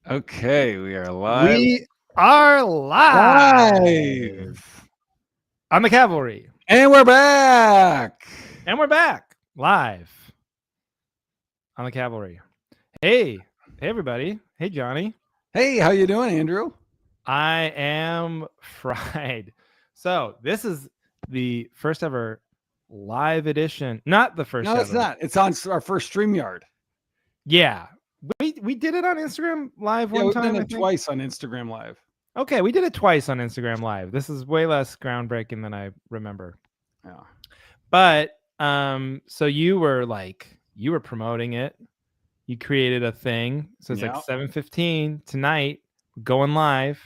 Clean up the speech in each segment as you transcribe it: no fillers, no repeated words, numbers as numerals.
Okay, we are live. We are live Live. on the Cavalry, And we're back. and we're back live on the Cavalry. Hey, everybody. Hey, Johnny. Hey, how you doing, Andrew? I am fried. So this is the first ever live edition. Not the first No, it's ever. not. It's on our first StreamYard. Yeah, we did it on Instagram Live Yeah, one we've time. done I it think. twice on Instagram Live. Okay, we did it twice on Instagram Live. This is way less groundbreaking than I remember. Yeah. But so you were promoting it. You created a thing. So it's like Yep. 7:15 tonight, going live.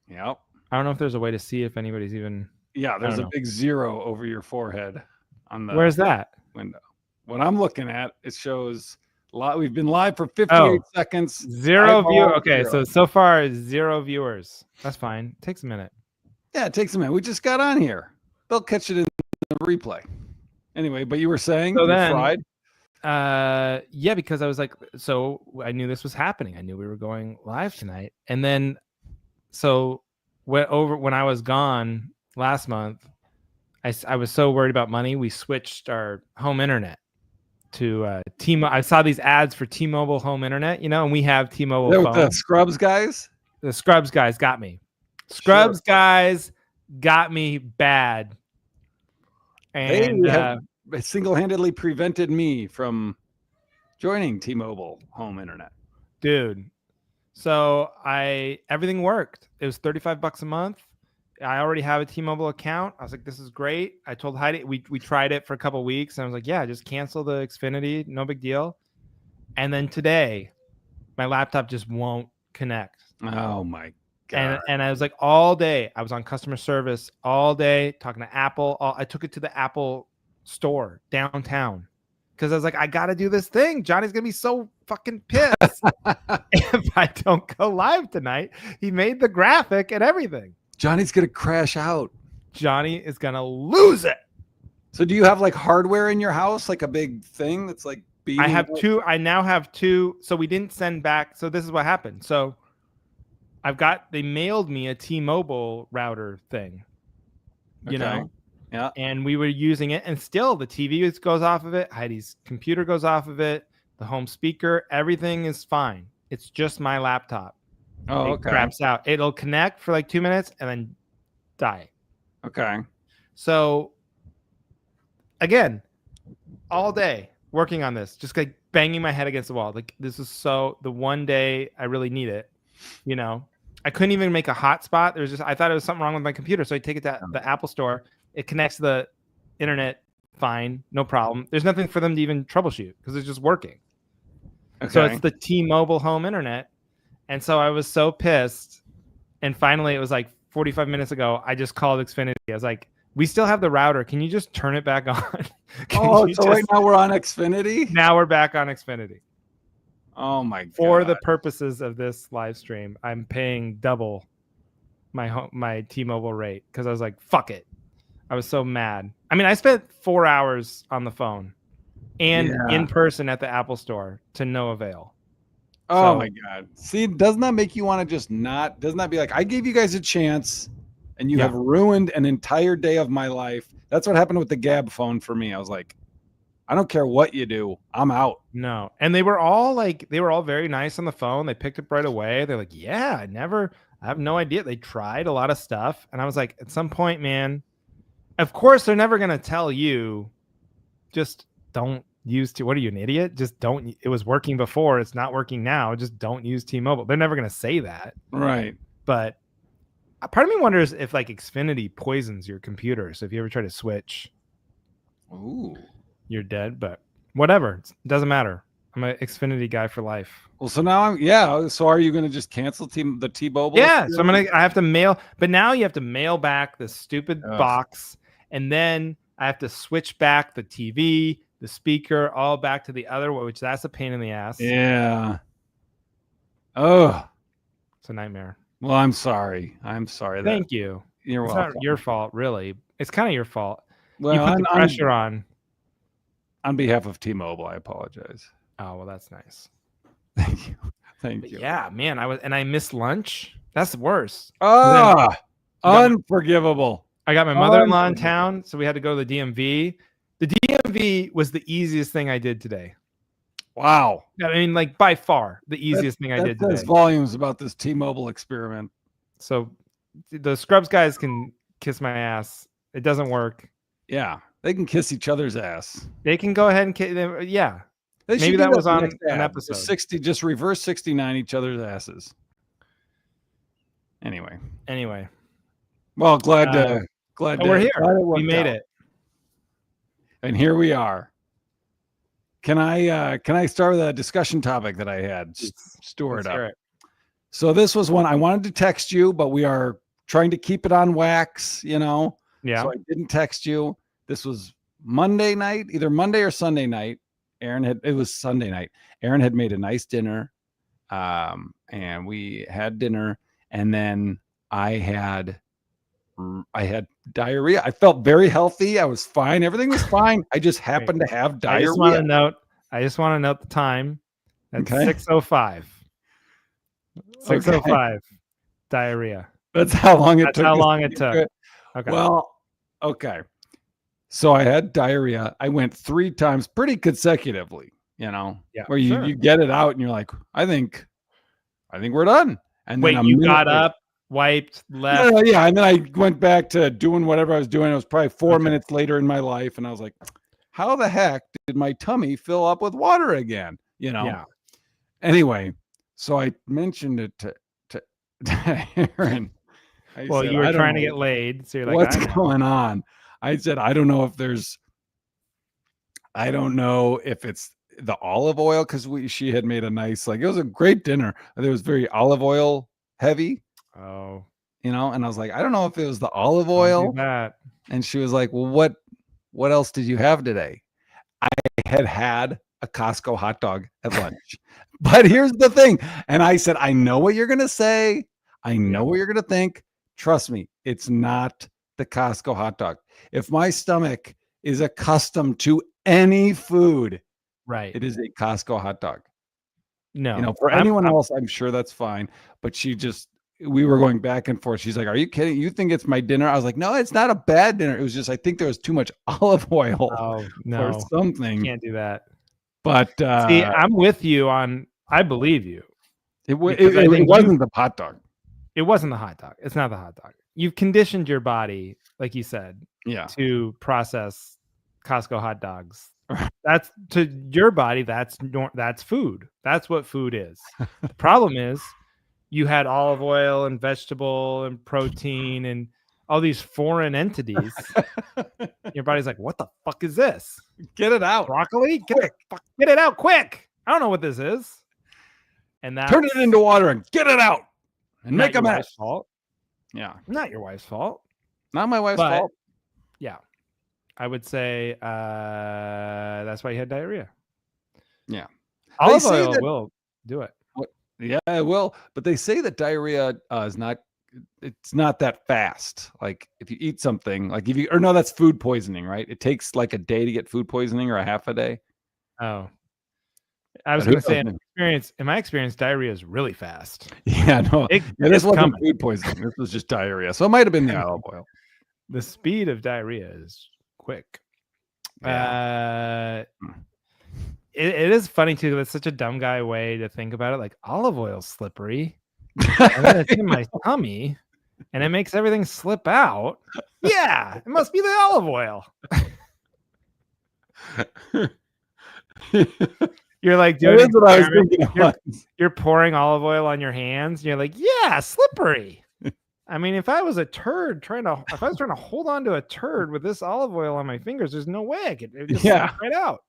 Yep. I don't know if there's a way to see if anybody's even Yeah, there's don't a know. big 0 over your forehead on the Where's that? window. What I'm looking at, it shows we've been live for 58 Oh, seconds. Zero view. Eyeball Okay, 0. so far 0 viewers. That's fine. Takes a minute. Yeah, it takes a minute. We just got on here. They'll catch it in the replay. Anyway, but you were saying So you're then, fried? Yeah, because I was like, so I knew this was happening. I knew we were going live tonight. And then so when I was gone last month, I was so worried about money, we switched our home internet to T-Mobile. I saw these ads for T-Mobile home internet, and we have T-Mobile With the phone. Scrubs guys? The Scrubs guys got me. Scrubs guys got me bad. And They have single-handedly prevented me from joining T-Mobile home internet. dude, so everything worked. It was $35 a month. I already have a T-Mobile account. I was like, this is great. I told Heidi, we tried it for a couple of weeks, and I was like, yeah, just cancel the Xfinity, no big deal. And then today, my laptop just won't connect. Oh my god! And I was like, all day, I was on customer service all day talking to Apple. I took it to the Apple store downtown because I was like, I got to do this thing. Johnny's gonna be so fucking pissed if I don't go live tonight. He made the graphic and everything. Johnny's gonna crash out. Johnny is gonna lose it. So do you have like hardware in your house, like a big thing that's like beating? I have two. I now have two. So we didn't send back. So this is what happened. So they mailed me a T-Mobile router thing, Yeah. and we were using it, and still the TV goes off of it. Heidi's computer goes off of it. The home speaker, everything is fine. It's just my laptop. Oh, it craps out. It'll connect for like 2 minutes and then die. Okay. So again, all day working on this, just like banging my head against the wall. Like this is the one day I really need it. I couldn't even make a hotspot. I thought it was something wrong with my computer. So I take it to the Apple store. It connects to the internet fine, no problem. There's nothing for them to even troubleshoot because it's just working. Okay. So it's the T-Mobile home internet. And so I was so pissed. And finally, it was like 45 minutes ago, I just called Xfinity. I was like, we still have the router. Can you just turn it back on? Right now we're on Xfinity? Now we're back on Xfinity. Oh my god. For the purposes of this live stream, I'm paying double my T-Mobile rate because I was like, fuck it. I was so mad. I mean, I spent 4 hours on the phone and in person at the Apple store to no avail. Oh my god. See, doesn't that make you want to doesn't that be like, I gave you guys a chance and you have ruined an entire day of my life. That's what happened with the Gab phone for me. I was like, I don't care what you do. I'm out. No. And they were all very nice on the phone. They picked up right away. They're like, yeah, I have no idea. They tried a lot of stuff. And I was like, at some point, man, of course, they're never going to tell you, just don't use what are you, an idiot? Just don't. It was working before. It's not working now. Just don't use T-Mobile. They're never going to say that. Right. But part of me wonders if like Xfinity poisons your computer. So if you ever try to switch, you're dead. But whatever. It doesn't matter. I'm an Xfinity guy for life. Well, so now so are you going to just cancel the T-Mobile? Yeah. So I have to mail, but now you have to mail back the stupid box. And then I have to switch back the TV, the speaker, all back to the other one, which that's a pain in the ass. Yeah. Oh. It's a nightmare. Well, I'm sorry. Thank you. You're welcome. It's not your fault, really. It's kind of your fault. Well, you put the pressure on. On behalf of T-Mobile, I apologize. Oh, well, that's nice. Thank you. Thank you. Yeah, man, I missed lunch. That's the worst. Unforgivable. I got my mother-in-law in town, so we had to go to the DMV. The DMV was the easiest thing I did today. Wow. I mean, like by far the easiest thing I did today. That says volumes about this T-Mobile experiment. So the Scrubs guys can kiss my ass. It doesn't work. Yeah, they can kiss each other's ass. They can go ahead and kiss. Yeah, maybe that was on an episode. 60, just reverse 69 each other's asses. Anyway. Well, glad we're here. We made it, and here we are. Can I start with a discussion topic that I had stored up? So this was one I wanted to text you, but we are trying to keep it on wax, you know. Yeah. So I didn't text you. This was Monday night, either Monday or Sunday night. It was Sunday night. Aaron had made a nice dinner, and we had dinner, and then I had diarrhea. I felt very healthy. I was fine. Everything was fine. I just happened to have diarrhea. I just want to note the time. That's 6:05. 6:05. Diarrhea. That's how long it took. How long it took. Okay. Well, okay. So I had diarrhea. I went 3 times pretty consecutively, you know, where you get it out and you're like, I think we're done. And wait, then you got up, wiped, left. Yeah. And then I went back to doing whatever I was doing. It was probably 4 minutes later in my life. And I was like, how the heck did my tummy fill up with water again? You know? Yeah. Anyway, so I mentioned it to Aaron. You were trying to get laid. So you're like, what's going on? I said, I don't know if it's the olive oil, because she had made a nice, like, it was a great dinner. It was very olive oil heavy. Oh, you know, and I was like, I don't know if it was the olive oil. And she was like, well, what else did you have today? I had a Costco hot dog at lunch. But here's the thing. And I said, I know what you're going to say. I know what you're going to think. Trust me, it's not the Costco hot dog. If my stomach is accustomed to any food, right, it is a Costco hot dog. No, you know, for anyone else, I'm sure that's fine. But we were going back and forth. She's like, are you kidding? You think it's my dinner? I was like, no, it's not a bad dinner. It was just, I think there was too much olive oil or something. Can't do that. But see, I'm with you on, I believe you. It wasn't the hot dog. It wasn't the hot dog. It's not the hot dog. You've conditioned your body, like you said, to process Costco hot dogs. That's to your body. That's food. That's what food is. The problem is you had olive oil and vegetable and protein and all these foreign entities. Your body's like, what the fuck is this? Get it out. Broccoli? Get it out quick. I don't know what this is. And that turn it into water and get it out and make a mess. Fault. Yeah. Not your wife's fault. Not my wife's fault. Yeah. I would say that's why you had diarrhea. Yeah. Olive oil will do it. Yeah, it will. But they say that diarrhea is not that fast. Like if you eat something, like that's food poisoning, right? It takes like a day to get food poisoning or a half a day. Oh. I was going to say, in my experience, diarrhea is really fast. Yeah, no. This wasn't food poisoning. This was just diarrhea. So it might have been the olive oil. The speed of diarrhea is quick. Yeah. It is funny too. It's such a dumb guy way to think about it. Like olive oil's slippery, and then it's in my tummy, and it makes everything slip out. Yeah, it must be the olive oil. You're like doing what I was thinking. You're pouring olive oil on your hands. And you're like, yeah, slippery. I mean, if I was trying to hold on to a turd with this olive oil on my fingers, there's no way I could just slide right out.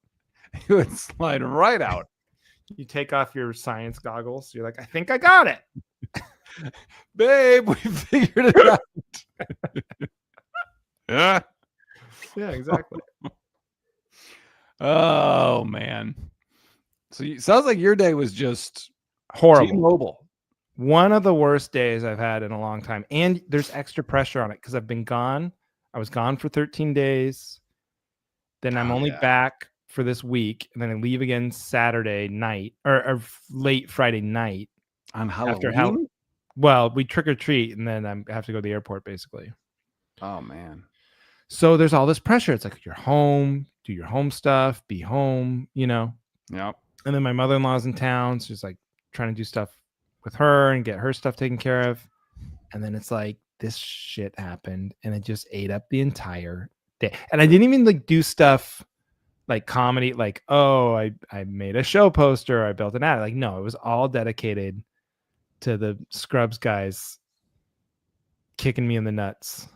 It would slide right out. You take off your science goggles. You're like, I think I got it. Babe, we figured it out. Yeah, exactly. Oh, man. So it sounds like your day was just horrible. T-Mobile. One of the worst days I've had in a long time. And there's extra pressure on it because I've been gone. I was gone for 13 days. Then I'm only back for this week, and then I leave again Saturday night or late Friday night. On Halloween? Well, we trick or treat, and then I have to go to the airport, basically. Oh man. So there's all this pressure. It's like you're home, do your home stuff, be home, Yep. And then my mother-in-law's in town, so she's like trying to do stuff with her and get her stuff taken care of. And then it's like this shit happened, and it just ate up the entire day. And I didn't even like do stuff like comedy, like, oh, I made a show poster, I built an ad. Like, no, it was all dedicated to the Scrubs guys kicking me in the nuts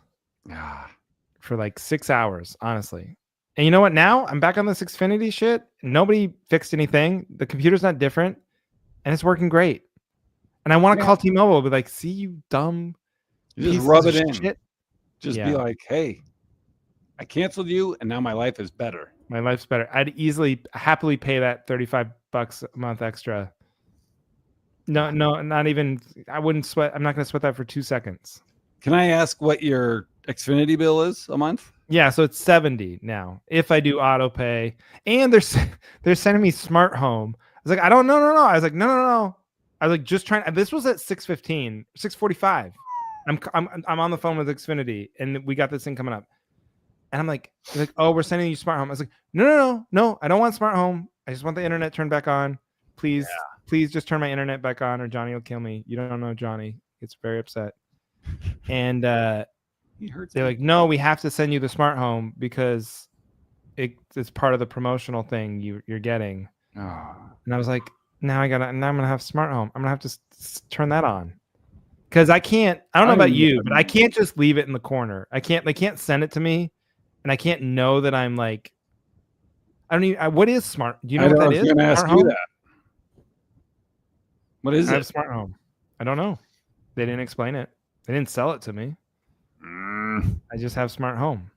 for like 6 hours, honestly. And you know what? Now I'm back on this Xfinity shit. Nobody fixed anything. The computer's not different, and it's working great. And I want to call T-Mobile, be like, see, you dumb. You just rub it in. Shit. Just be like, hey, I canceled you, and now my life is better. My life's better. I'd happily pay that $35 a month extra. No, not even. I wouldn't sweat. I'm not going to sweat that for 2 seconds. Can I ask what your Xfinity bill is a month? Yeah, so it's $70 now if I do auto pay, and they're sending me smart home. I was like, I don't know. I was like, no. I was like, just trying. This was at 6:15, 6:45. I'm on the phone with Xfinity, and we got this thing coming up, and I'm like, oh, we're sending you smart home. I was like, no, I don't want smart home. I just want the internet turned back on. Please just turn my internet back on, or Johnny will kill me. You don't know Johnny; he gets very upset. And they're like, no, we have to send you the smart home because it's part of the promotional thing you're getting. And I was like, now I'm gonna have smart home. I'm gonna have to turn that on because I can't. I don't know about you, but I can't just leave it in the corner. They can't send it to me, and I can't know that I'm like. I don't even. What is smart? Do you know what that is? I was gonna ask you that. What is it? I have smart home. I don't know. They didn't explain it. They didn't sell it to me. I just have smart home.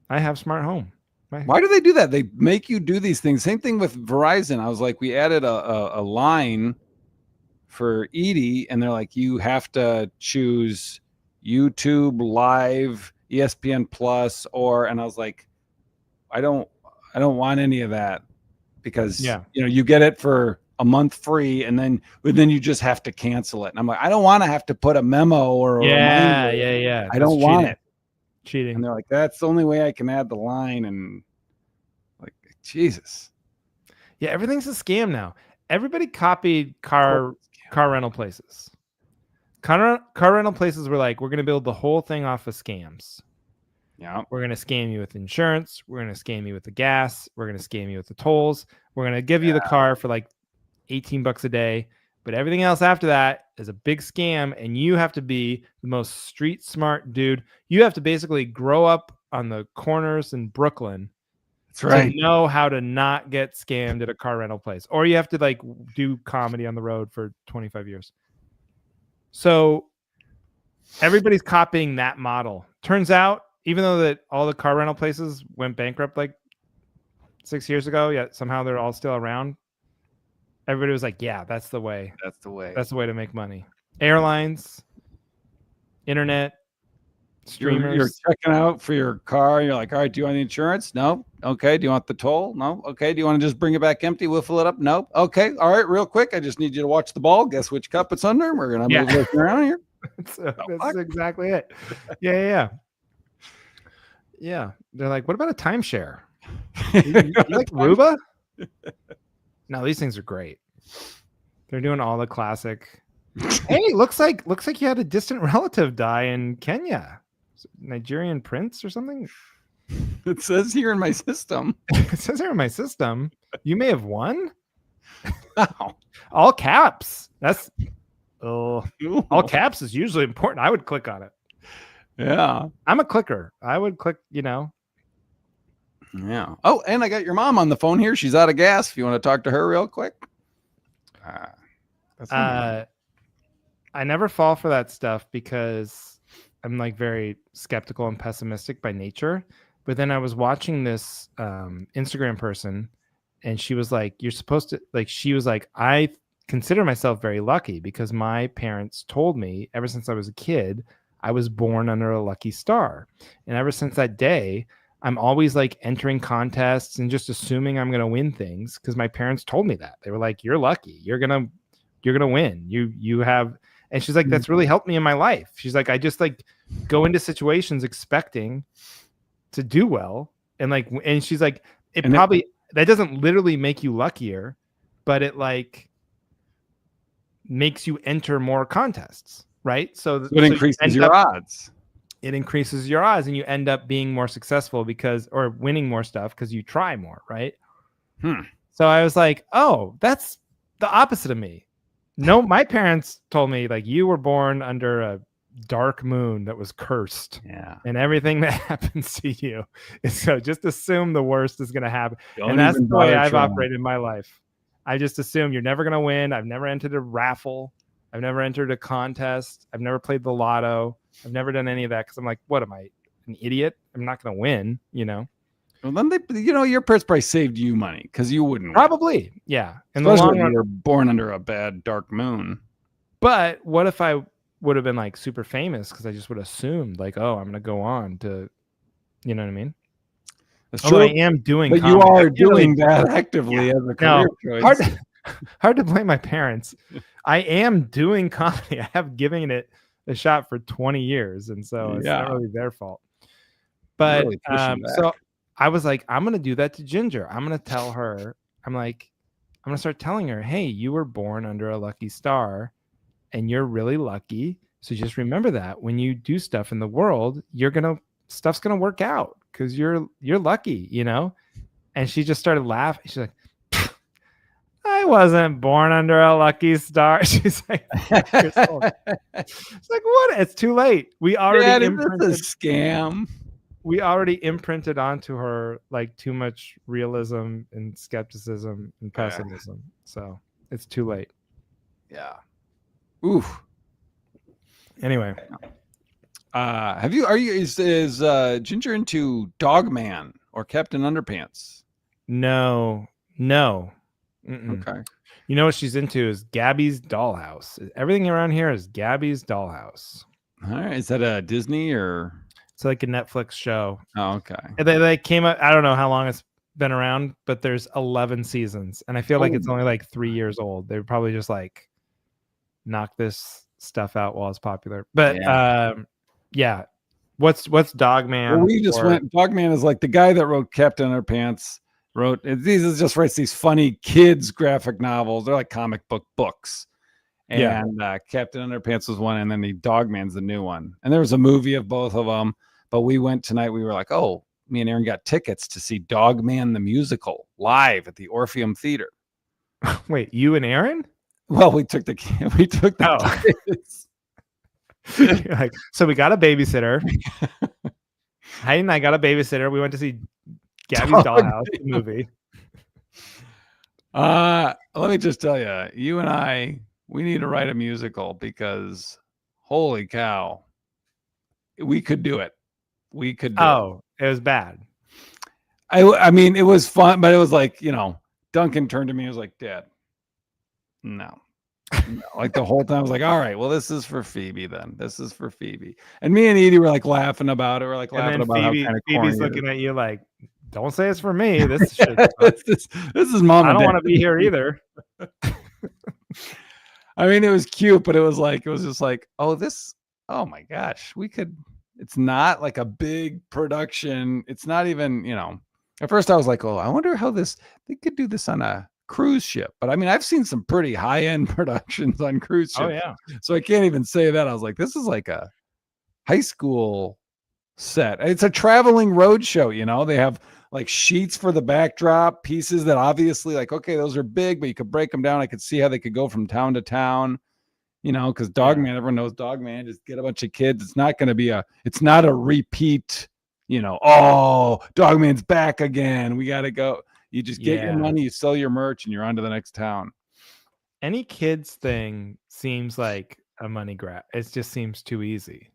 I have smart home. Why do they do that? They make you do these things. Same thing with Verizon. I was like, we added a line for Edie, and they're like, you have to choose YouTube Live, ESPN Plus, and I was like, I don't want any of that because you get it for a month free, and then you just have to cancel it. And I'm like, I don't want to have to put a memo or a reminder. I don't want it. Cheating. And they're like, that's the only way I can add the line. And like, Jesus. Yeah, everything's a scam now. Everybody copied car rental places. Car rental places were like, we're going to build the whole thing off of scams. Yeah. We're going to scam you with insurance. We're going to scam you with the gas. We're going to scam you with the tolls. We're going to give you the car for like $18 a day. But everything else after that is a big scam, and you have to be the most street smart dude. You have to basically grow up on the corners in Brooklyn. That's right. To know how to not get scammed at a car rental place, or you have to like do comedy on the road for 25 years. So everybody's copying that model. Turns out, even though that all the car rental places went bankrupt like 6 years ago, yet somehow they're all still around. Everybody was like, yeah, that's the way. That's the way. That's the way to make money. Airlines, internet, streamers. You're checking out for your car. You're like, all right, do you want the insurance? No. Okay. Do you want the toll? No. Okay. Do you want to just bring it back empty? We'll fill it up. Nope. Okay. All right. Real quick. I just need you to watch the ball. Guess which cup it's under. We're going to move this around here. That's exactly it. Yeah. They're like, what about a timeshare? you like Aruba? No, these things are great. They're doing all the classic. Hey, looks like you had a distant relative die in Kenya. Nigerian prince or something. It says here in my system. It says here in my system. You may have won. All caps. That's all caps is usually important. I would click on it. Yeah. I'm a clicker. I would click, Yeah. Oh, and I got your mom on the phone here. She's out of gas. If you want to talk to her real quick. I never fall for that stuff because I'm like very skeptical and pessimistic by nature. But then I was watching this Instagram person, and she was like, you're supposed to, like, she was like, I consider myself very lucky because my parents told me ever since I was a kid, I was born under a lucky star. And ever since that day, I'm always like entering contests and just assuming I'm gonna win things because my parents told me that. They were like, "You're lucky. You're gonna win. You have." And she's like, "That's really helped me in my life." She's like, "I just like go into situations expecting to do well, and like, and she's like, that doesn't literally make you luckier, but it like makes you enter more contests, right? So it increases your odds. It increases your odds, and you end up being more successful or winning more stuff because you try more, right? So I was like, oh, that's the opposite of me. No, my parents told me like you were born under a dark moon that was cursed. Yeah. And everything that happens to you. So just assume the worst is going to happen. And that's the way I've operated in my life. I just assume you're never going to win. I've never entered a raffle. I've never entered a contest. I've never played the lotto. I've never done any of that because I'm like, what am I, an idiot? I'm not going to win, you know? Well, then your parents probably saved you money because you wouldn't probably win. Yeah. In the long run, you were born under a bad dark moon. But what if I would have been like super famous because I just would have assumed like, oh, I'm going to go on to, you know what I mean? That's true. I am doing, but comedy. You are doing that actively as a career choice. Hard to blame my parents. I am doing comedy. I have given it a shot for 20 years, and so it's not really their fault. But really so I was like, I'm gonna do that to Ginger. I'm gonna tell her. I'm gonna start telling her, hey, you were born under a lucky star, and you're really lucky. So just remember that when you do stuff in the world, stuff's gonna work out because you're lucky, you know. And she just started laughing. She's like, I wasn't born under a lucky star. She's like, it's like, what? It's too late. We already imprinted a scam. We already imprinted onto her like too much realism and skepticism and pessimism. So it's too late. Yeah. Oof. Anyway. Is Ginger into Dogman or Captain Underpants? No. Okay. You know what she's into is Gabby's Dollhouse. Everything around here is Gabby's Dollhouse. All right. Is that a Disney or? It's like a Netflix show. Oh, okay. They came up. I don't know how long it's been around, but there's 11 seasons, and I feel like it's only like 3 years old. They would probably just like knock this stuff out while it's popular. But yeah. What's Dogman? Well, we just went. Dogman is like the guy that wrote Captain Underpants. Just writes these funny kids graphic novels. They're like comic book books. And Captain Underpants was one, and then the Dogman's the new one. And there was a movie of both of them. But we went tonight. We were like, oh, me and Aaron got tickets to see Dogman the musical live at the Orpheum Theater. Wait, you and Aaron? Well, we took the kids. Like, so we got a babysitter. Heidi and I got a babysitter. We went to see Gabby's Dollhouse movie. Let me just tell you, you and I, we need to write a musical because holy cow, we could do it. We could do it was bad. I mean, it was fun, but it was like, Duncan turned to me and was like, Dad, no. Like the whole time I was like, all right, well, this is for Phoebe then. This is for Phoebe. And me and Edie were like laughing about it. We're like laughing about Phoebe, how kind of Phoebe's looking at you like, don't say it's for me. This shit. this is mom. I don't want to be here either. I mean, it was cute, but it was just like, oh my gosh, we could. It's not like a big production. It's not even, at first I was like, oh, I wonder how they could do this on a cruise ship. But I mean, I've seen some pretty high-end productions on cruise ships. Oh yeah. So I can't even say that. I was like, this is like a high school set. It's a traveling road show, They have like sheets for the backdrop, pieces that obviously like, okay, those are big, but you could break them down. I could see how they could go from town to town, because Dogman, everyone knows Dogman, just get a bunch of kids. It's not going to be it's not a repeat, oh, Dogman's back again. We got to go. You just get your money, you sell your merch, and you're on to the next town. Any kids thing seems like a money grab. It just seems too easy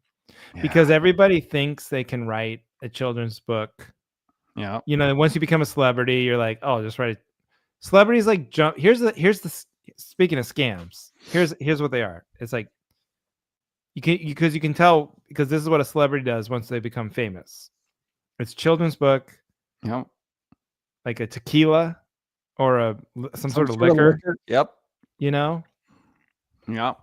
because everybody thinks they can write a children's book. Yeah. Once you become a celebrity, you're like, oh, just write it. Celebrities like jump. Here's the speaking of scams. Here's what they are. It's like you can tell because this is what a celebrity does once they become famous. It's children's book, Yep. like a tequila or some sort of liquor. Yep. You know, Yep.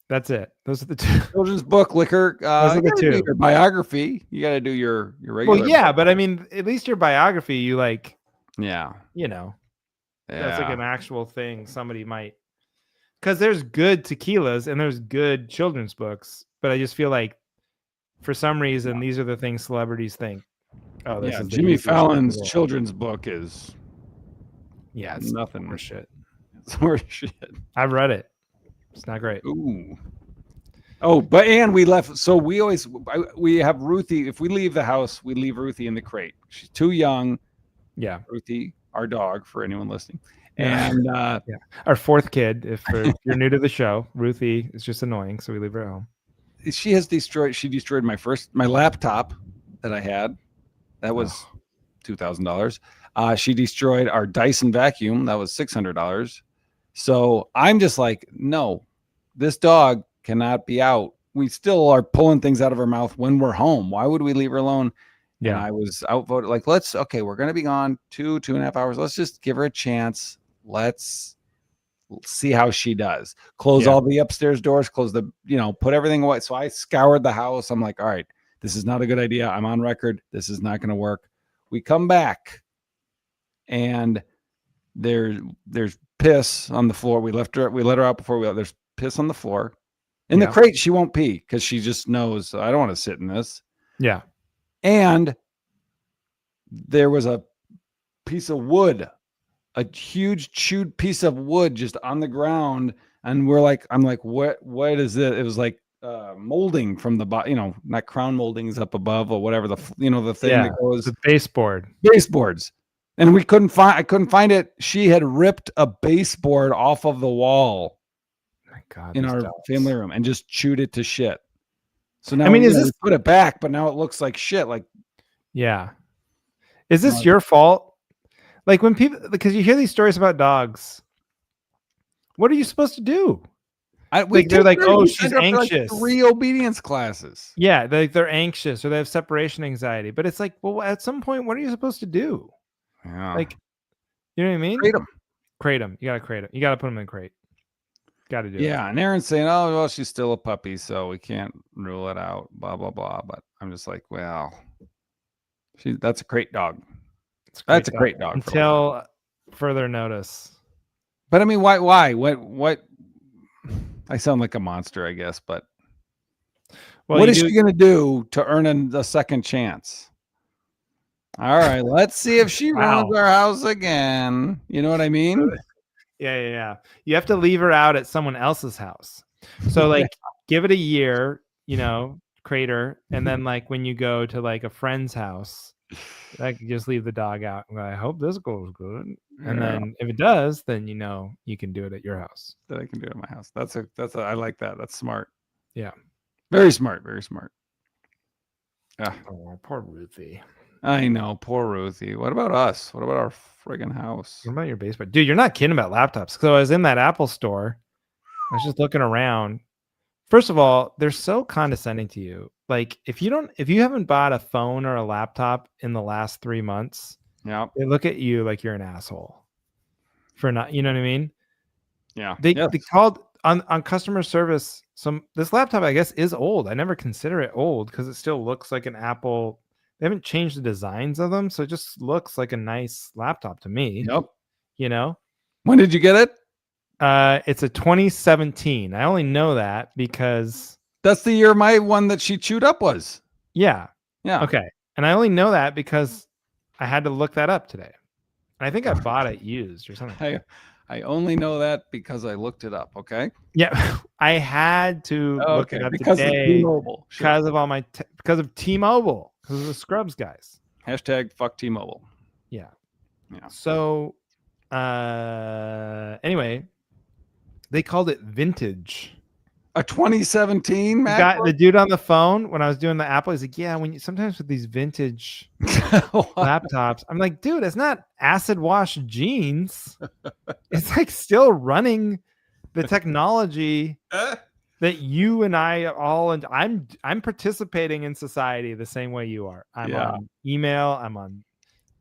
that's it. Those are the two. Children's book, liquor. Those are You the gotta do two. your biography. You got to do your regular. Well, yeah, but I mean, at least your biography, you like, Yeah. you know, Yeah. that's like an actual thing somebody might. Because there's good tequilas and there's good children's books, but I just feel like for some reason these are the things celebrities think. Oh, this is the Jimmy easiest shit in the Fallon's world. children's book is it's nothing. worth shit. It's horse shit. I've read it. It's not great. Ooh. Oh, and we left. So we have Ruthie. If we leave the house, we leave Ruthie in the crate. She's too young. Yeah. Ruthie, our dog, for anyone listening. Yeah. And our fourth kid, if you're new to the show, Ruthie is just annoying, so we leave her at home. She destroyed my laptop that I had. That was $2,000. She destroyed our Dyson vacuum. That was $600. So I'm just like, no, this dog cannot be out. We still are pulling things out of her mouth when we're home. Why would we leave her alone? Yeah. And I was outvoted. Like, we're going to be gone 2.5 hours. Let's just give her a chance. Let's see how she does. Close all the upstairs doors, put everything away. So I scoured the house. I'm like, all right, this is not a good idea. I'm on record. This is not going to work. We come back and there's piss on the floor. We let her out before there's piss on the floor. In the crate, she won't pee because she just knows I don't want to sit in this. Yeah. And there was a piece of wood, a huge chewed piece of wood just on the ground. And I'm like, what is it? It was like molding from the bottom, not crown moldings up above or whatever the thing that goes. The baseboards. And I couldn't find it. She had ripped a baseboard off of the wall. My God, in our family room and just chewed it to shit. So now we put it back, but now it looks like shit. Like, yeah. Is this your fault? Like when because you hear these stories about dogs, what are you supposed to do? They're like, oh, she's anxious. Like 3 obedience classes. Yeah, they're anxious or they have separation anxiety. But it's like, well, at some point, what are you supposed to do? Yeah. Like, you know what I mean? Crate them. You gotta crate them. You gotta put them in a crate. Got to do it. Yeah, and Aaron's saying, "Oh, well, she's still a puppy, so we can't rule it out." Blah blah blah. But I'm just like, well, that's a crate dog. That's a crate dog until further notice. But I mean, why? What? I sound like a monster, I guess. But what is she gonna do to earn a second chance? All right, let's see if she runs our house again. You know what I mean? Yeah. You have to leave her out at someone else's house. So like give it a year, crater. And then like when you go to like a friend's house, like just leave the dog out. I hope this goes good. And then if it does, then you can do it at your house. That I can do it at my house. I like that. That's smart. Yeah. Very smart. Very smart. Yeah. Oh, poor Ruthie. I know, poor Ruthie. What about us? What about our friggin' house? What about your basement? Dude, you're not kidding about laptops. So I was in that Apple store. I was just looking around. First of all, they're so condescending to you. Like if you haven't bought a phone or a laptop in the last 3 months, they look at you like you're an asshole for not, you know what I mean? Yeah. They called on customer service. This laptop, I guess, is old. I never consider it old because it still looks like an Apple. They haven't changed the designs of them, so it just looks like a nice laptop to me. Yep. When did you get it? It's a 2017. I only know that because that's the year my one that she chewed up was. Yeah. Yeah. Okay. And I only know that because I had to look that up today. And I think I bought it used or something. I only know that because I looked it up. Okay. Yeah, I had to look it up because today of T-Mobile. Because of because of T-Mobile. Because of the Scrubs guys. # fuck T-Mobile. Yeah. So, anyway, they called it vintage. A 2017 MacBook? The dude on the phone when I was doing the Apple, he's like, yeah, sometimes with these vintage laptops, I'm like, dude, it's not acid wash jeans. It's like still running the technology that you and I all, and I'm participating in society the same way you are. I'm on email, I'm on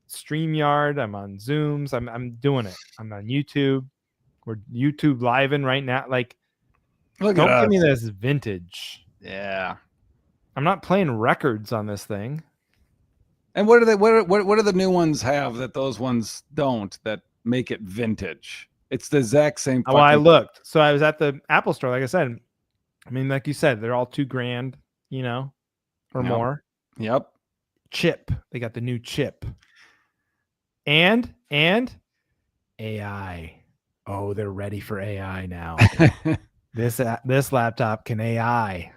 StreamYard, I'm on Zooms, I'm doing it. I'm on YouTube. We're YouTube living right now. Like, Look don't at give me us. this vintage. Yeah. I'm not playing records on this thing. And what do they? What do the new ones have that those ones don't? That make it vintage. It's the exact same. Well, I looked. So I was at the Apple store. Like I said, I mean, like you said, they're all $2,000, you know, or more. Yep. Chip. They got the new chip. And AI. Oh, they're ready for AI now. This laptop can AI.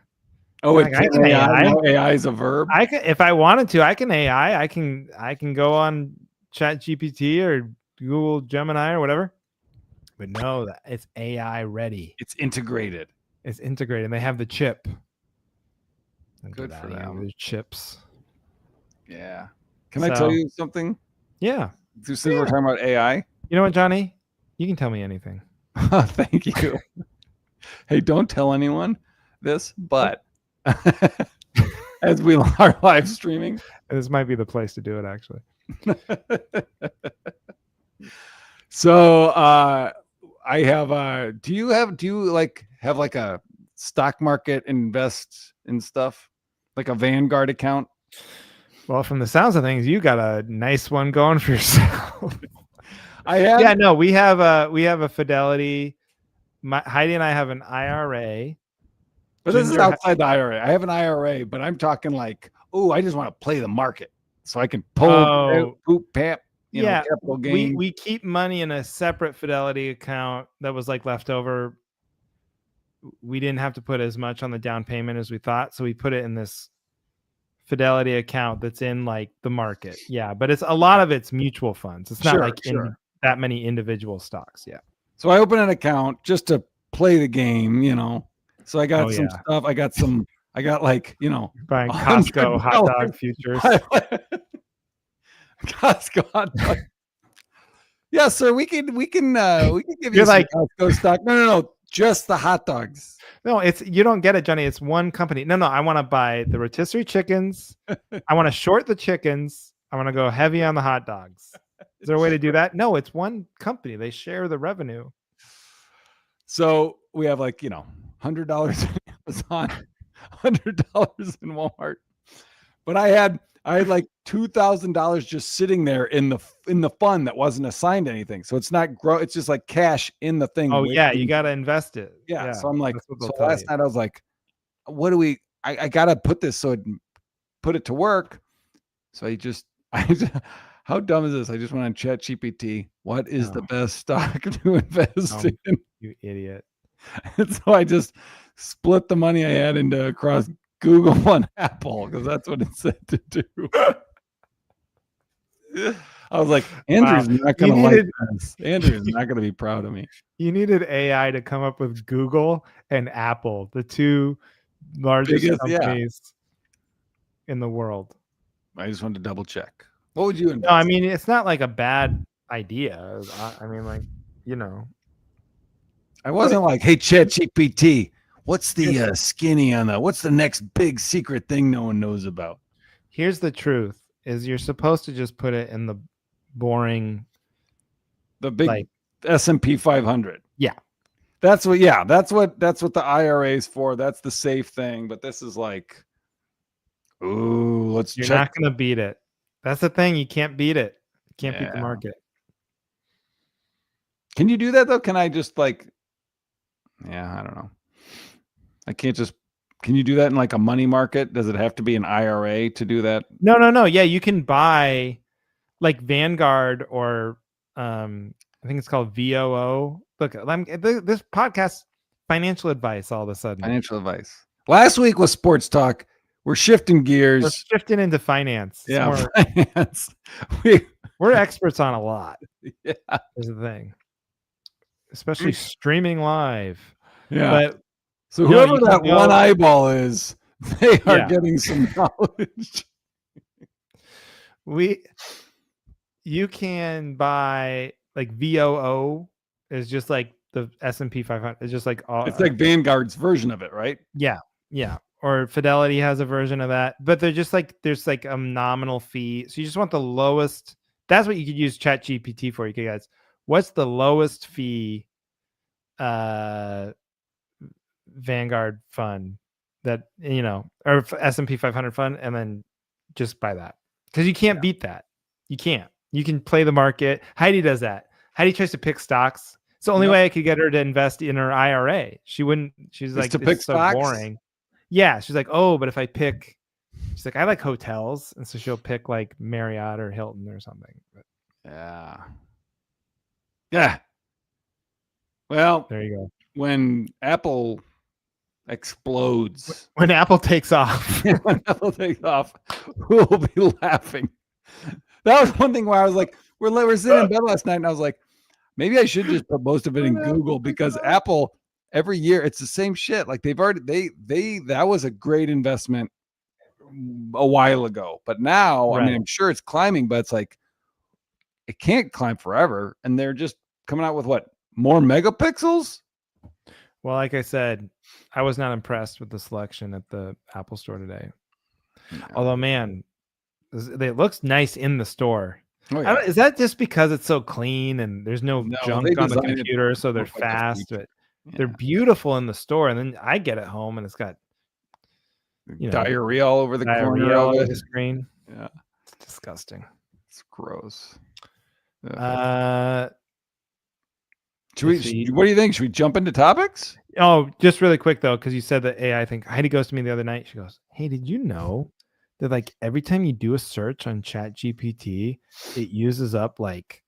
Oh, like, I can AI. Now AI is a verb. I can, if I wanted to, I can AI. I can go on Chat GPT or Google Gemini or whatever. But no, it's AI ready. It's integrated. It's integrated. And they have the chip. Good for them. There's chips. Yeah. Can I tell you something? Yeah. Since we're talking about AI. You know what, Johnny? You can tell me anything. Thank you. Hey, don't tell anyone this, but as we are live streaming, this might be the place to do it, actually. So I have do you have like a stock market invest in stuff, like a Vanguard account? Well, from the sounds of things, you got a nice one going for yourself. I have. Yeah, no, we have a Fidelity. Heidi and I have an IRA. But this is outside the IRA. I have an IRA, but I'm talking like, oh, I just want to play the market so I can pull capital gain. We keep money in a separate Fidelity account that was like left over. We didn't have to put as much on the down payment as we thought, so we put it in this Fidelity account that's in like the market. Yeah, but it's a lot of it's mutual funds. It's not in that many individual stocks. Yeah. So I open an account just to play the game, you know. So I got some stuff. I got like, you know, buying Costco hot dog futures. Costco hot dog. Yeah, sir. We can give you like Costco stock. No. Just the hot dogs. No, you don't get it, Johnny. It's one company. No, I want to buy the rotisserie chickens. I want to short the chickens. I want to go heavy on the hot dogs. Is there a way to do that? No, it's one company. They share the revenue. So we have like, you know, $100 in Amazon, $100 in Walmart. But I had like $2,000 just sitting there in the fund that wasn't assigned anything. So it's not it's just like cash in the thing. Oh yeah, you got to invest it. Yeah. So I'm like, so last night I was like, what do we? I gotta put this put it to work. So how dumb is this? I just went on Chat GPT. What is the best stock to invest in? You idiot. And so I just split the money I had into across Google and Apple because that's what it said to do. I was like, Andrew's not going to like this. Andrew's not going to be proud of me. You needed AI to come up with Google and Apple, the two largest companies in the world. I just wanted to double check. What would you invest? No, I mean, it's not like a bad idea. I mean, like, you know. I wasn't like, hey, ChatGPT, what's the skinny on that? What's the next big secret thing no one knows about? Here's the truth: is you're supposed to just put it in the boring, the big like, S&P 500. Yeah, that's what the IRA is for. That's the safe thing. But this is like, ooh, let's You're check. not gonna beat it. That's the thing. You can't beat it. You can't beat the market. Can you do that though? Can I just like? Yeah, I don't know. I can't just. Can you do that in like a money market? Does it have to be an IRA to do that? No. Yeah, you can buy like Vanguard or I think it's called VOO. Look, this podcast, financial advice all of a sudden. Financial advice. Last week was sports talk. We're shifting gears. We're shifting into finance. Yeah, finance. We're experts on a lot. Yeah, is the thing. Especially streaming live. Yeah. But so whoever that one eyeball is, they are getting some knowledge. You can buy like VOO is just like the S&P 500. It's just like all. It's like Vanguard's version of it, right? Yeah. Or Fidelity has a version of that, but they're just like there's like a nominal fee. So you just want the lowest. That's what you could use ChatGPT for. You could guys, what's the lowest fee Vanguard fund that or S&P 500 fund, and then just buy that, because you can't beat that. You can't. You can play the market. Heidi does that. Heidi tries to pick stocks. It's the only way I could get her to invest in her IRA. She wouldn't. She's like, to pick so stocks? boring. Yeah, she's like, oh, but if I pick, she's like, I like hotels, and so she'll pick like Marriott or Hilton or something. But, yeah. Well, there you go. When Apple explodes, when Apple takes off, we'll be laughing. That was one thing where I was like, we're sitting in bed last night, and I was like, maybe I should just put most of it in Google, because Apple every year it's the same shit. Like they've already that was a great investment a while ago, but now I mean, I'm sure it's climbing, but it's like it can't climb forever, and they're just coming out with more megapixels. Well, like I said, I was not impressed with the selection at the Apple store today. Yeah. Although, man, it looks nice in the store. Oh, yeah. Is that just because it's so clean and there's no junk on the computer, so they're fast? But they're beautiful in the store, and then I get it home and it's got diarrhea all over the corner of the screen. Yeah, it's disgusting. It's gross. Yeah. What do you think? Should we jump into topics? Oh, just really quick though, because you said the AI thing. Heidi goes to me the other night. She goes, "Hey, did you know that like every time you do a search on ChatGPT, it uses up like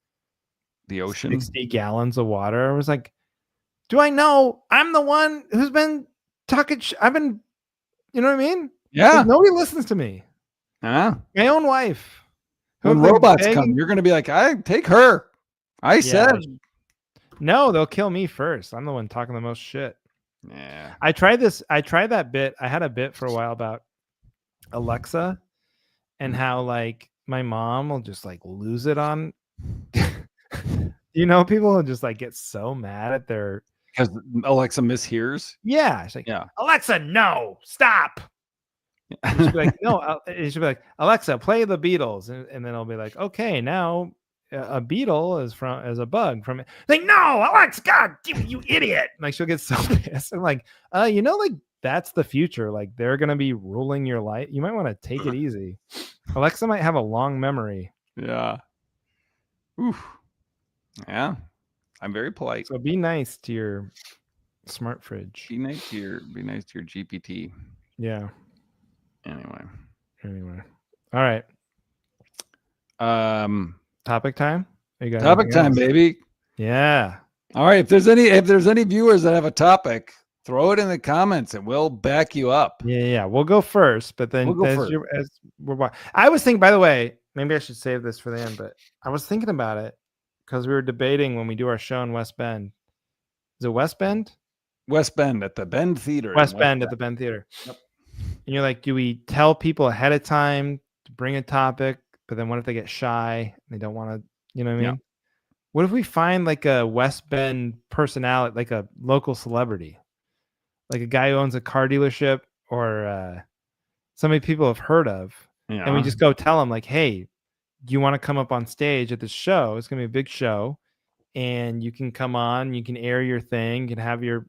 the ocean, 60 gallons of water?" I was like, "Do I know? I'm the one who's been talking. I've been, you know what I mean? Yeah. Like, nobody listens to me. My own wife. When robots come, you're going to be like, I take her. I said." No, they'll kill me first. I'm the one talking the most shit. Yeah. I tried that bit. I had a bit for a while about Alexa and how like my mom will just like lose it on people will just like get so mad at their because Alexa mishears. Yeah. She's like, Alexa, no, stop. And she'll be like, no, she'll be like, Alexa, play the Beatles. And then I'll be like, okay, now a beetle is a bug from it. Like, no, Alexa, God, you idiot! Like, she'll get so pissed. I'm like, like that's the future. Like, they're gonna be ruling your life. You might want to take it easy. Alexa might have a long memory. Yeah. Oof. Yeah. I'm very polite. So be nice to your smart fridge. Be nice to your GPT. Yeah. Anyway. All right. Topic time? Topic time, baby. Yeah. All right. If there's any viewers that have a topic, throw it in the comments and we'll back you up. Yeah. We'll go first, but then I was thinking, by the way, maybe I should save this for the end, but I was thinking about it because we were debating when we do our show in West Bend. Is it West Bend? West Bend at the Bend Theater. West Bend at the Bend Theater. Yep. And you're like, do we tell people ahead of time to bring a topic? But then what if they get shy? They don't want to, you know what I mean? Yeah. What if we find like a West Bend personality, like a local celebrity, like a guy who owns a car dealership or somebody people have heard of, and we just go tell them like, hey, do you want to come up on stage at this show? It's going to be a big show, and you can come on, you can air your thing, you can have and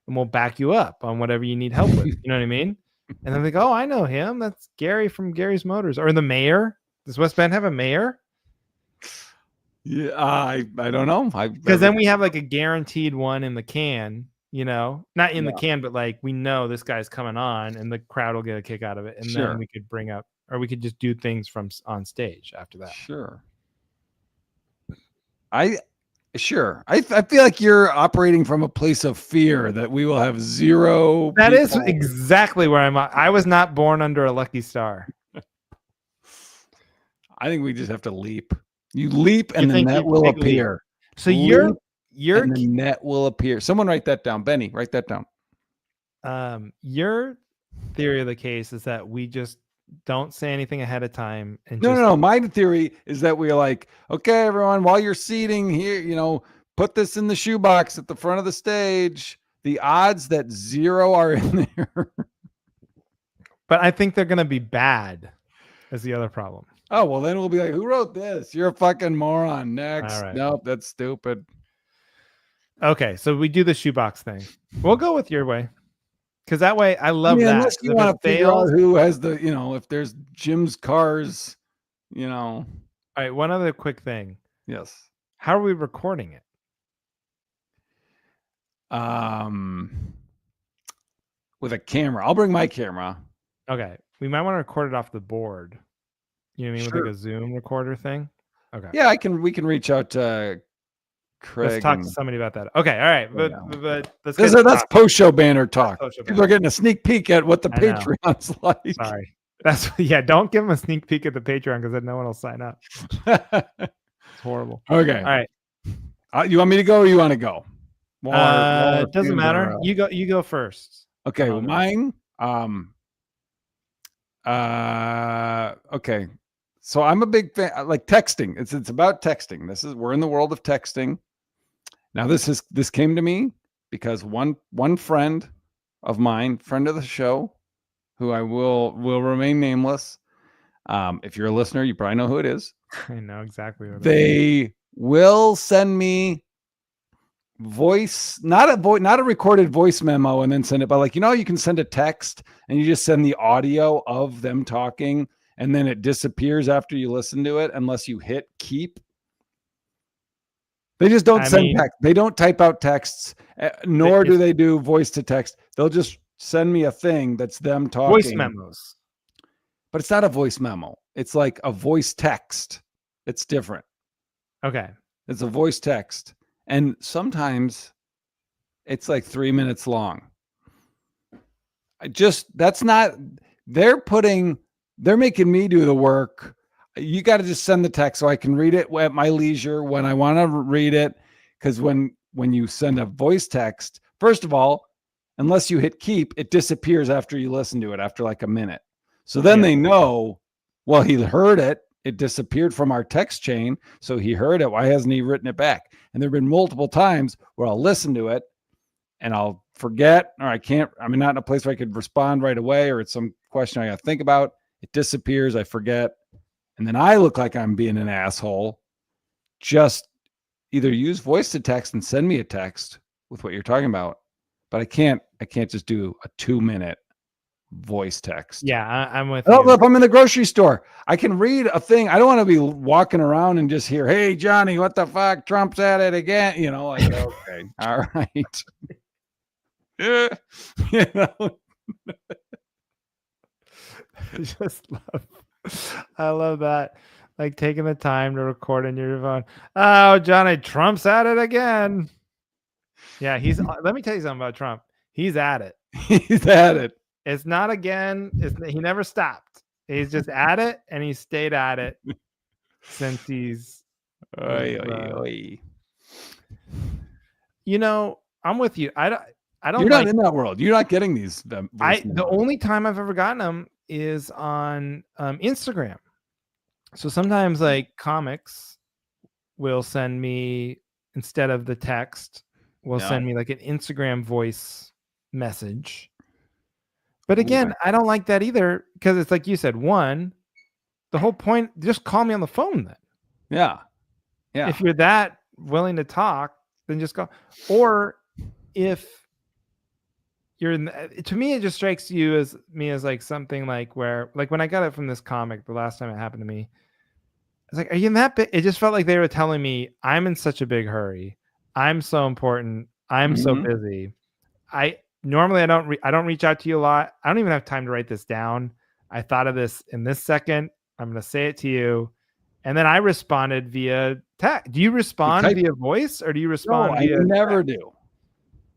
we'll back you up on whatever you need help with. You know what I mean? And then they go, oh, I know him. That's Gary from Gary's Motors, or the mayor. Does West Bend have a mayor? Yeah, I don't know. Because then we have like a guaranteed one in the can, not in the can, but like we know this guy's coming on, and the crowd will get a kick out of it, and then we could bring up, or we could just do things from on stage after that. Sure. I feel like you're operating from a place of fear that we will have zero. That is exactly where I'm at. I was not born under a lucky star. I think we just have to leap. You leap and the net will appear. So your and the net will appear. Someone write that down. Benny, write that down. Your theory of the case is that we just don't say anything ahead of time. And no. My theory is that we're like, okay, everyone, while you're seating here, put this in the shoebox at the front of the stage. The odds that 0 are in there. But I think they're going to be bad is the other problem. Oh, well, then we'll be like, who wrote this? You're a fucking moron. Next. All right. Nope, that's stupid. Okay, so we do the shoebox thing. We'll go with your way. Because that way, I love that. Unless you want to figure out who has the, if there's Jim's cars, All right, one other quick thing. Yes. How are we recording it? With a camera. I'll bring my camera. Okay. We might want to record it off the board. You know what I mean? Sure. With like a Zoom recorder thing. Okay. Yeah, we can reach out to Craig. Let's talk to somebody about that. Okay, all right. But let's that's post-show banner talk. People are getting a sneak peek at what the Patreon's like. Sorry. Don't give them a sneak peek at the Patreon because then no one will sign up. It's horrible. Okay. All right. You want me to go or you want to go? It doesn't matter. You go first. Okay, well, mine. Okay. So I'm a big fan, like texting. It's about texting. We're in the world of texting. Now this came to me because one friend of mine, friend of the show, who I will remain nameless. If you're a listener, you probably know who it is. I know exactly what they will send me voice, not a recorded voice memo and then send it, but like, you can send a text and you just send the audio of them talking and then it disappears after you listen to it unless you hit keep. They just don't send text. They don't type out texts, nor do they do voice to text. They'll just send me a thing that's them talking. Voice memos. But it's not a voice memo. It's like a voice text. It's different. Okay. It's a voice text. And sometimes it's like 3 minutes long. They're making me do the work. You got to just send the text so I can read it at my leisure when I want to read it. Because when you send a voice text, first of all, unless you hit keep, it disappears after you listen to it after like a minute. So then they know, well, he heard it. It disappeared from our text chain. So he heard it. Why hasn't he written it back? And there have been multiple times where I'll listen to it and I'll forget, or I'm not in a place where I could respond right away, or it's some question I got to think about. It disappears. I forget. And then I look like I'm being an asshole. Just either use voice to text and send me a text with what you're talking about. But I can't just do a 2-minute voice text. Yeah, I'm with you. If I'm in the grocery store, I can read a thing. I don't want to be walking around and just hear, "Hey, Johnny, what the fuck? Trump's at it again." Okay, all right. I love that. Like taking the time to record on your phone. Oh, Johnny, Trump's at it again. Yeah, let me tell you something about Trump. He's at it. He's at it. It's not again. He never stopped. He's just at it, and he stayed at it since he's. I'm with you. I don't. You're not in that world. You're not getting these. The only time I've ever gotten them is on Instagram. So sometimes, like comics, will send me instead of the text, send me like an Instagram voice message. But again, I don't like that either because it's like you said, the whole point, just call me on the phone then. Yeah. If you're that willing to talk, then just go. Or if you're to me, it just strikes you as like something like where, like when I got it from this comic, the last time it happened to me, I was like, are you in that big? It just felt like they were telling me I'm in such a big hurry. I'm so important. I'm so busy. Normally, I don't reach out to you a lot. I don't even have time to write this down. I thought of this in this second. I'm going to say it to you. And then I responded via text. Do you respond via voice or do you respond via I never do.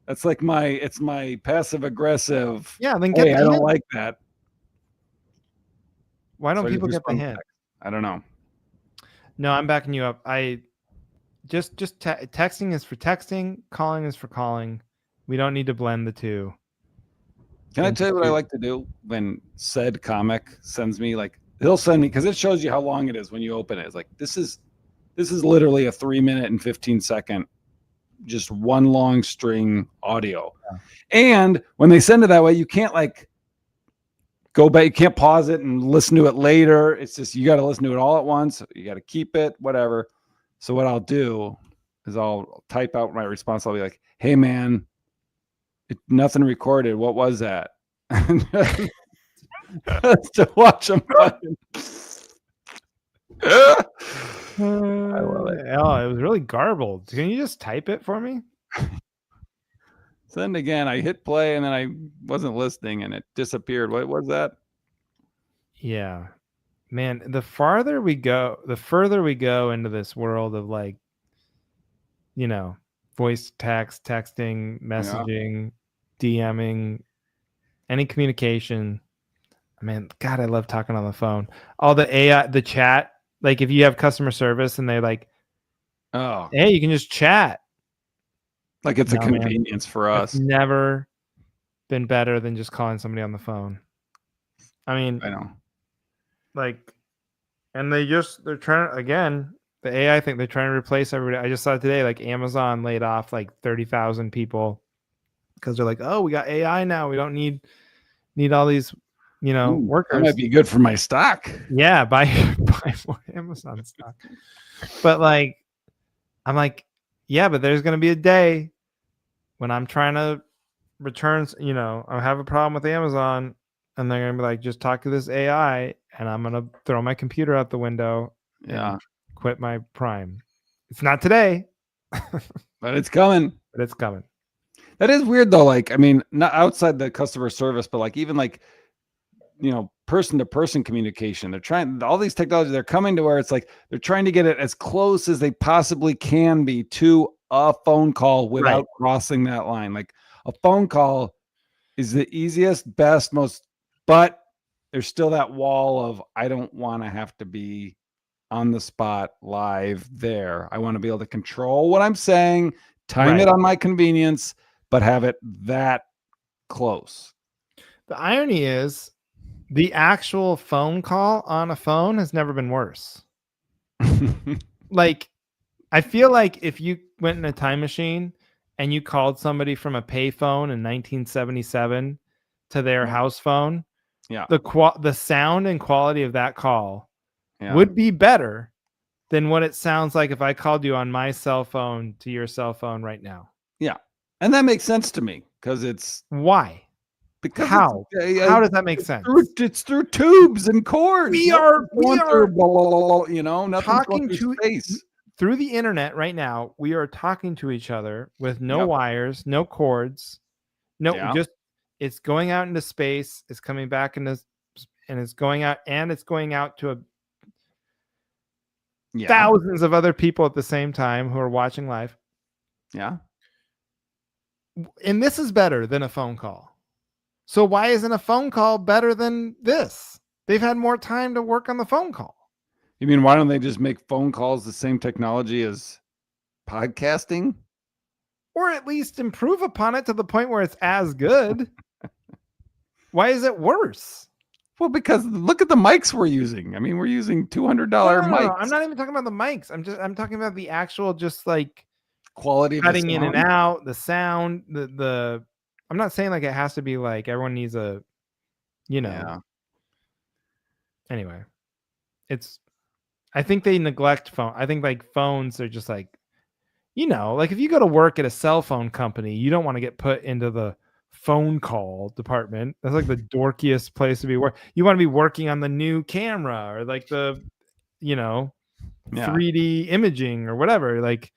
That's like it's my passive aggressive. Yeah. Then I don't like that. Why don't people get the hint? I don't know. No, I'm backing you up. Texting is for texting. Calling is for calling. We don't need to blend the two. Can I tell you what I like to do when said comic sends me, like, he'll send me, because it shows you how long it is when you open it. It's like, this is literally a 3 minute and 15 second just one long string audio. And when they send it that way, you can't like go back, you can't pause it and listen to it later. It's just you got to listen to it all at once. You got to keep it, whatever. So what I'll do is I'll type out my response. I'll be like, "Hey man, nothing recorded. What was that?" To watch them. I love it. Oh, it was really garbled. Can you just type it for me? Send again. I hit play and then I wasn't listening and it disappeared. What was that? Yeah, man. The further we go into this world of like, voice text, texting, messaging, DMing, any communication. Man, God, I love talking on the phone. All the AI, the chat. Like if you have customer service and they're like, "Oh, hey, you can just chat." Like it's a convenience for us. It's never been better than just calling somebody on the phone. I mean, I know. like, and they're trying again. The AI thing, they're trying to replace everybody. I just saw today, like Amazon laid off like 30,000 people because they're like, oh, we got AI now. We don't need all these, workers. That might be good for my stock. Yeah, buy more Amazon stock. But like, I'm like, yeah, but there's gonna be a day when I'm trying to return, I have a problem with Amazon, and they're gonna be like, just talk to this AI, and I'm gonna throw my computer out the window and quit my Prime. It's not today, but it's coming. But it's coming. That is weird though. Like, I mean, not outside the customer service, but like even like, person to person communication. They're trying all these technologies. They're coming to where it's like they're trying to get it as close as they possibly can be to a phone call without crossing that line. Like a phone call is the easiest, best, most, but there's still that wall of I don't want to have to be on the spot live there. I want to be able to control what I'm saying, time it on my convenience, but have it that close. The irony is the actual phone call on a phone has never been worse. Like, I feel like if you went in a time machine and you called somebody from a payphone in 1977 to their house phone, the sound and quality of that call would be better than what it sounds like if I called you on my cell phone to your cell phone right now. Yeah. And that makes sense to me because it's why? Because how does that make sense? It's through tubes and cords. We are talking to space through the internet right now. We are talking to each other with no wires, no cords, just it's going out into space. It's coming back into, and it's going out, and it's going out to thousands of other people at the same time who are watching live. Yeah. And this is better than a phone call. So why isn't a phone call better than this? They've had more time to work on the phone call. You mean, why don't they just make phone calls the same technology as podcasting? Or at least improve upon it to the point where it's as good. Why is it worse? Well, because look at the mics we're using. I mean, we're using $200 mics. No, I'm not even talking about the mics. I'm talking about the actual just like quality of cutting in and out, the sound, the I'm not saying like it has to be like everyone needs a, Anyway, I think they neglect phone. I think like phones are just like, like if you go to work at a cell phone company, you don't want to get put into the phone call department. That's like the dorkiest place to be work. You want to be working on the new camera or like the, 3D imaging or whatever. Like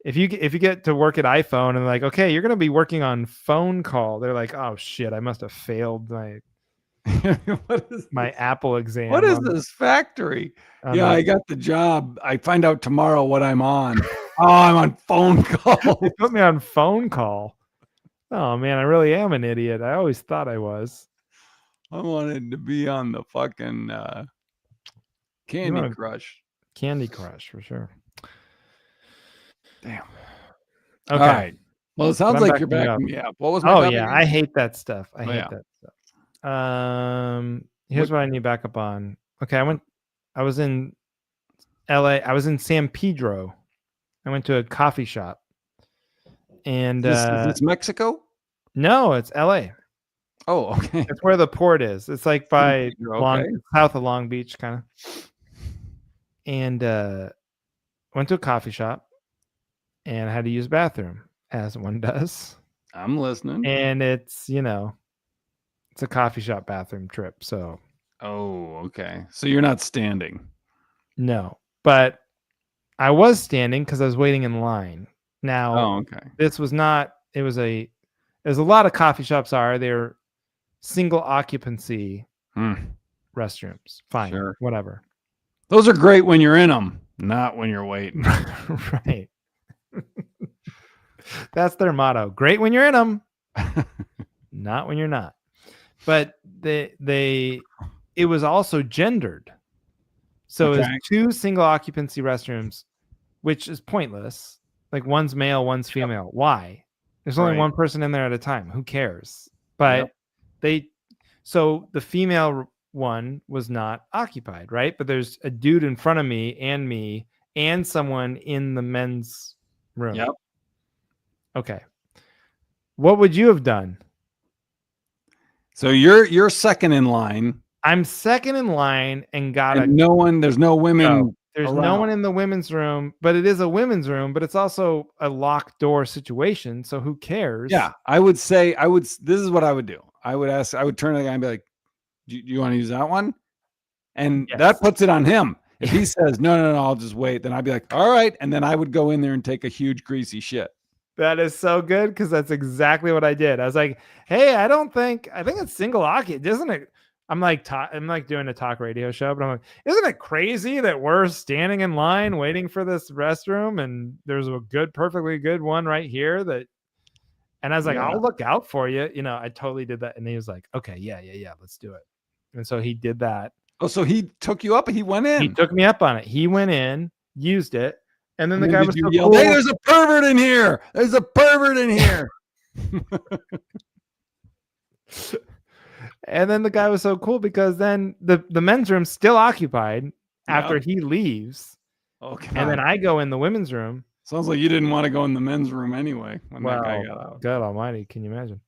if you get to work at iPhone and like, okay, you're going to be working on phone call. They're like, oh shit, I must have failed my Apple exam. What is this factory? I got the job. I find out tomorrow what I'm on. I'm on phone call. They put me on phone call. Oh man, I really am an idiot. I always thought I was. I wanted to be on the fucking Candy Crush. Candy Crush for sure. Damn. Okay. All right. Well, it sounds like you're backing me up. What was my topic again? I hate that stuff. I hate that stuff. Here's what I need backup on. Okay, I was in LA. I was in San Pedro. I went to a coffee shop. And Is this Mexico? no, it's LA. Oh, okay. It's where the port is. It's like by Okay. south of Long Beach, kind of. And went to a coffee shop and had to use bathroom, as one does. I'm listening. And it's, it's a coffee shop bathroom trip. So Oh, okay. So you're not standing. no, but I was standing because I was waiting in line. Now, Oh, okay. this was not, as a lot of coffee shops they're single occupancy restrooms. Fine. Sure. Whatever. Those are great when you're in them, not when you're waiting. Right. That's their motto. Great when you're in them, not when you're not. But it was also gendered. So Okay. it's 2 single occupancy restrooms, which is pointless. Like one's male, one's female. Yep. Why? There's only one person in there at a time. Who cares? But so the female one was not occupied, right? But there's a dude in front of me and someone in the men's room. Yep. Okay. What would you have done? So you're second in line. I'm second in line and there's no women. There's around. no one in the women's room, but it is a women's room, but it's also a locked door situation. So who cares? Yeah, I would say this is what I would do. I would turn to the guy and be like, do you want to use that one? And that puts it on him. If he says, no, I'll just wait, then I'd be like, all right. And then I would go in there and take a huge greasy shit. That is so good because that's exactly what I did. I was like, hey, I think it's single occupancy, isn't it? I'm like doing a talk radio show, but I'm like, isn't it crazy that we're standing in line waiting for this restroom and there's a perfectly good one right here and I was like, I'll look out for you. I totally did that. And he was like, okay, yeah, let's do it. And so he did that. Oh, so he took you up and he went in. He took me up on it. He went in, used it. And then the guy was so cool. Hey, there's a pervert in here. There's a pervert in here. And then the guy was so cool because then the men's room's still occupied after he leaves. Okay. And then I go in the women's room. Sounds like you didn't want to go in the men's room anyway when that guy got out. God almighty, can you imagine?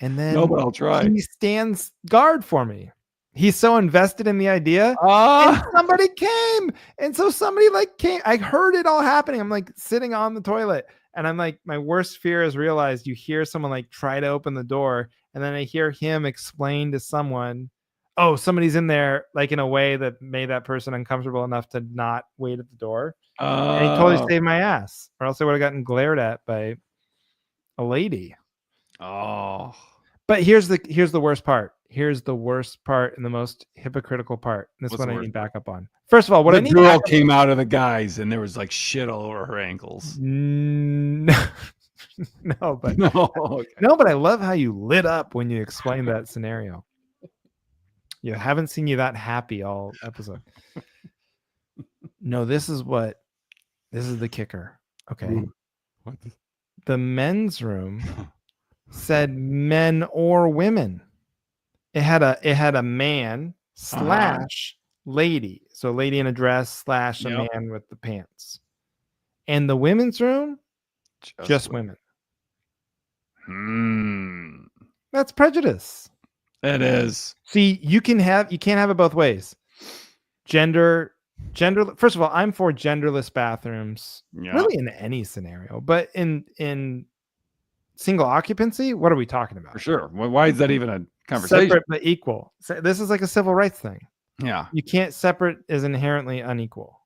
And then no, but I'll try. He stands guard for me. He's so invested in the idea. And somebody came. And so somebody came. I heard it all happening. I'm like sitting on the toilet. And I'm like, my worst fear is realized you hear someone try to open the door. And then I hear him explain to someone, oh, somebody's in there, in a way that made that person uncomfortable enough to not wait at the door. And he totally saved my ass. Or else I would have gotten glared at by a lady. Oh. But here's the worst part. Here's the worst part and the most hypocritical part. This is what I need backup on. First of all, the girl came out of the guys and there was shit all over her ankles. No, but I love how you lit up when you explained that scenario. You haven't seen you that happy all episode. No, this is the kicker. Okay. What? The men's room said men or women. It had a man / lady. So lady in a dress / a man with the pants. And the women's room, just women. That's prejudice. It is. See, you can't have it both ways. Gender. First of all, I'm for genderless bathrooms, really in any scenario. But in single occupancy, what are we talking about? For sure. Why is that even a conversation? Separate but equal. So this is like a civil rights thing. Yeah. You can't separate is inherently unequal.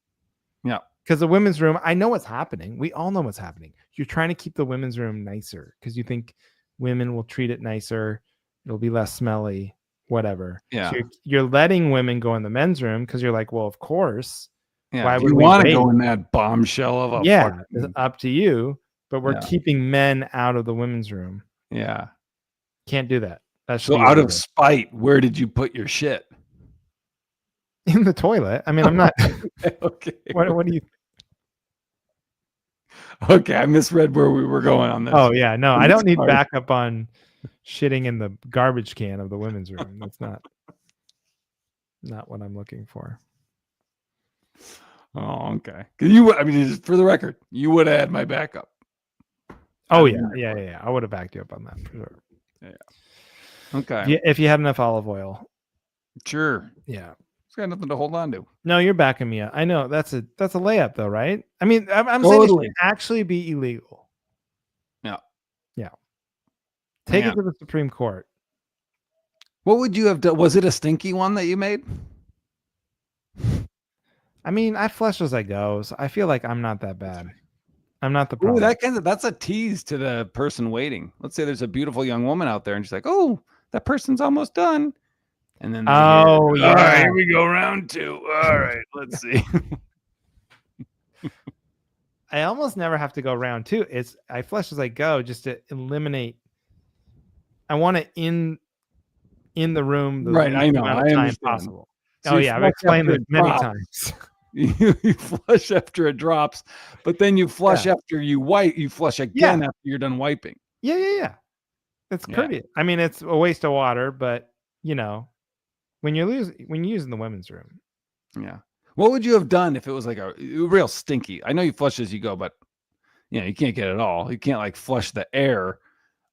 Yeah. Because the women's room, I know what's happening. We all know what's happening. You're trying to keep the women's room nicer because you think women will treat it nicer. It'll be less smelly, whatever. Yeah. So you're letting women go in the men's room because you're like, well, of course. Yeah. Why would you want to go in that bombshell of a it's up to you. But we're keeping men out of the women's room. Yeah. Can't do that. So out of spite, where did you put your shit? In the toilet. I mean, I'm not. Okay. What do you? Okay, I misread where we were going on this. Oh yeah, no, I don't need backup on shitting in the garbage can of the women's room. That's not what I'm looking for. Oh, okay. For the record, you would have had my backup. Oh yeah. I would have backed you up on that for sure. Yeah. Okay. If you had enough olive oil. Sure. Yeah. It's got nothing to hold on to. No, you're backing me up. I know that's a layup though, right? I mean, I'm saying it Totally. should actually be illegal. Yeah. Yeah. Take it to the Supreme Court. What would you have done? Was it a stinky one that you made? I mean, I flush as I go, so I feel like I'm not that bad. I'm not the problem. Ooh, that's a tease to the person waiting. Let's say there's a beautiful young woman out there and she's like, oh, that person's almost done. And then they hear, oh yeah, all right, here we go, round 2. All right, let's see. I almost never have to go round 2. I flush as I go just to eliminate. I want it in the room the right, I know. amount I of time understand. possible. So oh yeah, I've explained this many times. You flush after it drops, but then you flush after you wipe. You flush again after you're done wiping. Yeah. It's courteous. I mean, it's a waste of water, but you know, when you're using the women's room. Yeah. What would you have done if it was like a real stinky? I know you flush as you go, but you can't get it all. You can't like flush the air.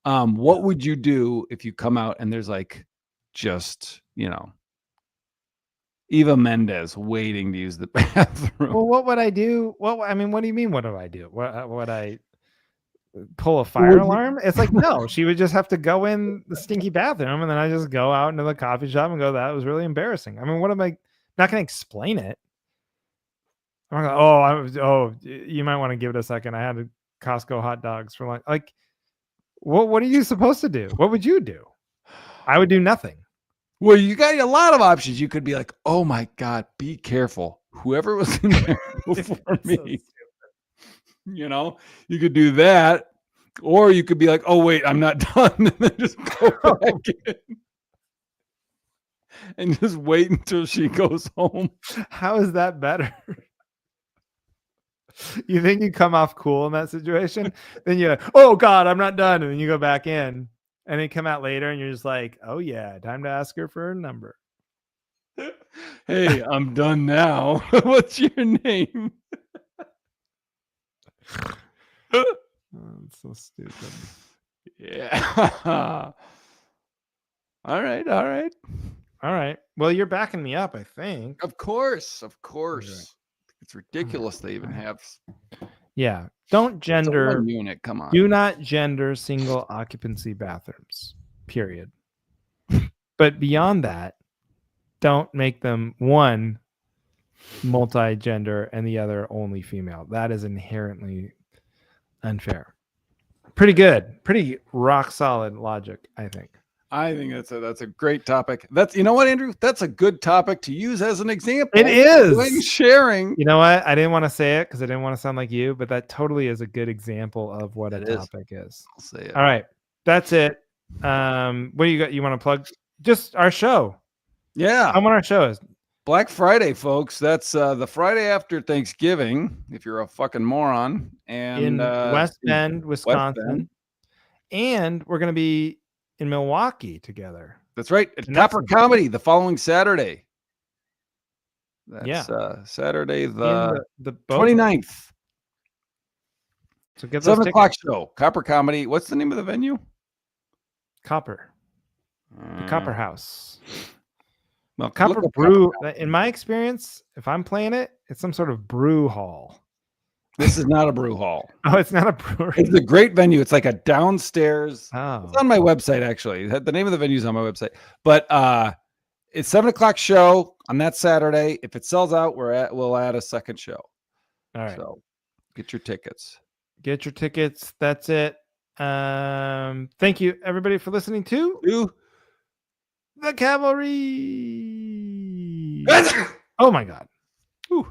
What would you do if you come out and there's like just, Eva Mendes waiting to use the bathroom? Well, what would I do? What do you mean? What do I do? What would I pull a fire alarm? It's like, no, she would just have to go in the stinky bathroom, and then I just go out into the coffee shop and go, that was really embarrassing. I mean, what am I not going to explain it? I'm going, you might want to give it a second. I had Costco hot dogs for lunch. Like, what are you supposed to do? What would you do? I would do nothing. Well, you got a lot of options. You could be like, oh my God, be careful. Whoever was in there before me. So you could do that. Or you could be like, oh, wait, I'm not done. And then just go back in. And just wait until she goes home. How is that better? You think you come off cool in that situation? Then you're like, oh God, I'm not done. And then you go back in and then come out later and you're just like, oh yeah, time to ask her for a number. Hey, I'm done now. What's your name? That's so stupid. Yeah. All right. Well, you're backing me up, I think. Of course. It's ridiculous they even have. Yeah. Don't gender unit. Come on. Do not gender single occupancy bathrooms. Period. But beyond that, don't make them one multi-gender and the other only female. That is inherently unfair. Pretty good. Pretty rock solid logic, I think. I think that's a great topic. You know what, Andrew? That's a good topic to use as an example. It is. When sharing. You know what? I didn't want to say it because I didn't want to sound like you, but that totally is a good example of what a topic is. I'll say it. All right. That's it. What do you got? You want to plug just our show? Yeah. How our show is? Black Friday, folks. That's the Friday after Thanksgiving, if you're a fucking moron. And in West Bend, Wisconsin. And we're going to be in Milwaukee together. That's right. At Copper Comedy the following Saturday. That's Saturday the 29th. So get 7 o'clock show. Copper Comedy. What's the name of the venue? Copper. The Copper House. Well, Copper Brew. In my experience, if I'm playing it, it's some sort of brew hall. This is not a brew hall. Oh, it's not a brewery. It's a great venue. It's like a downstairs. Oh. It's on my website, actually. The name of the venue is on my website. But it's 7 o'clock show on that Saturday. If it sells out, we'll add a second show. All right. So get your tickets. That's it. Thank you, everybody, for listening to the Cavalry. Oh my God. Whew.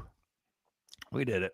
We did it.